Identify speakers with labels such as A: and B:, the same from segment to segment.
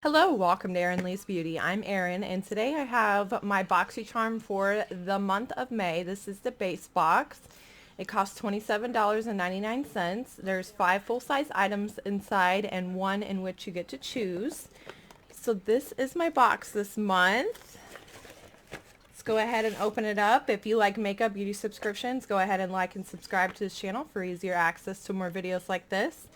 A: Hello, welcome to Erin Lee's Beauty. I'm Erin, and today I have my Boxycharm for the month of May. This is the base box. It costs $27.99. There's 5 full-size items inside and 1 in which you get to choose. So this is my box this month. Let's go ahead and open it up. If you like makeup beauty subscriptions, go ahead and like and subscribe to this channel for easier access to more videos like this.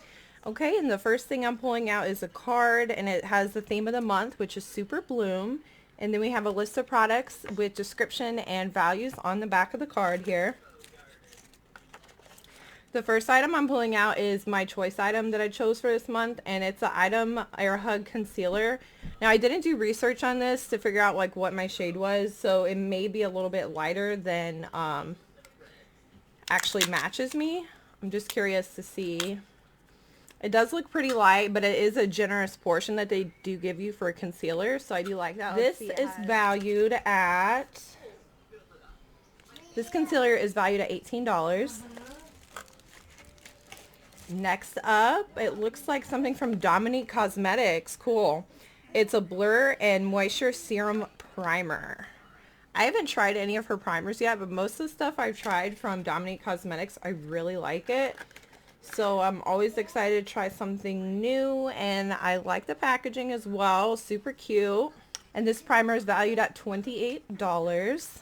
A: Okay, and the first thing I'm pulling out is a card, and it has the theme of the month, which is Super Bloom. And then we have a list of products with description and values on the back of the card here. The first item I'm pulling out is my choice item that I chose for this month, and it's the Item Air Hug Concealer. Now, I didn't do research on this to figure out like what my shade was, so it may be a little bit lighter than actually matches me. I'm just curious to see. It does look pretty light, but it is a generous portion that they do give you for a concealer, so I do like that. This concealer is valued at $18. Next up, it looks like something from Dominique Cosmetics. Cool. It's a Blur and Moisture Serum Primer. I haven't tried any of her primers yet, but most of the stuff I've tried from Dominique Cosmetics, I really like it. So I'm always excited to try something new, and I like the packaging as well. Super cute. And this primer is valued at $28.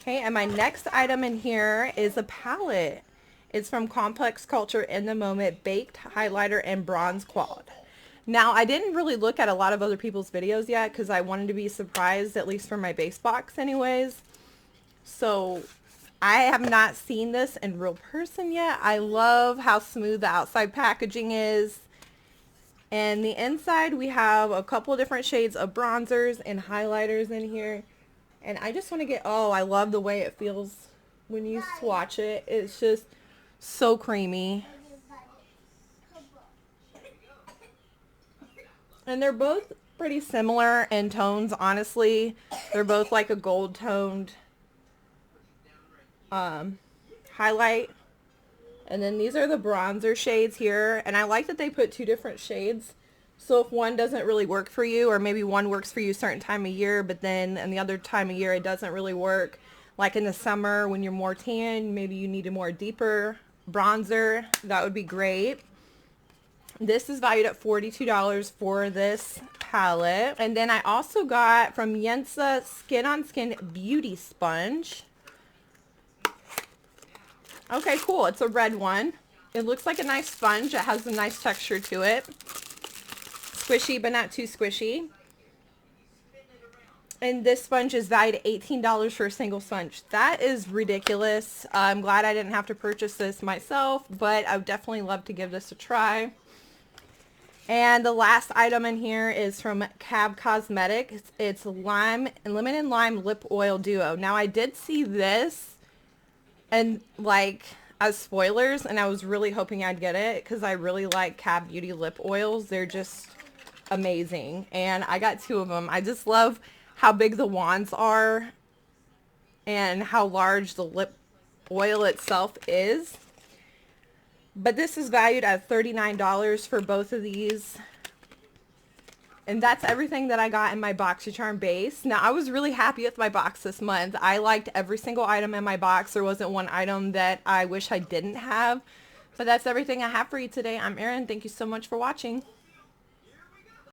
A: Okay, and my next item in here is a palette. It's from Complex Culture In The Moment Baked Highlighter and Bronze Quad. Now, I didn't really look at a lot of other people's videos yet because I wanted to be surprised, at least for my base box anyways. So I have not seen this in real person yet. I love how smooth the outside packaging is. And the inside, we have a couple different shades of bronzers and highlighters in here. And I just want to get, oh, I love the way it feels when you swatch it. It's just so creamy. And they're both pretty similar in tones, honestly. They're both like a gold toned highlight, and then these are the bronzer shades here, and I like that they put 2 different shades, so if one doesn't really work for you, or maybe one works for you a certain time of year, but then in the other time of year it doesn't really work, like in the summer when you're more tan, maybe you need a more deeper bronzer, that would be great. This is valued at $42 for this palette. And then I also got from Yensa Skin on Skin Beauty Sponge. Okay, cool. It's a red one. It looks like a nice sponge. It has a nice texture to it. Squishy, but not too squishy. And this sponge is valued at $18 for a single sponge. That is ridiculous. I'm glad I didn't have to purchase this myself, but I would definitely love to give this a try. And the last item in here is from Cab Cosmetics. It's Lemon and Lime Lip Oil Duo. Now, I did see this and like as spoilers, and I was really hoping I'd get it because I really like Cab Beauty lip oils. They're just amazing, and I got 2 of them. I just love how big the wands are and how large the lip oil itself is. But this is valued at $39 for both of these. And that's everything that I got in my Boxycharm base. Now, I was really happy with my box this month. I liked every single item in my box. There wasn't one item that I wish I didn't have. But that's everything I have for you today. I'm Erin. Thank you so much for watching.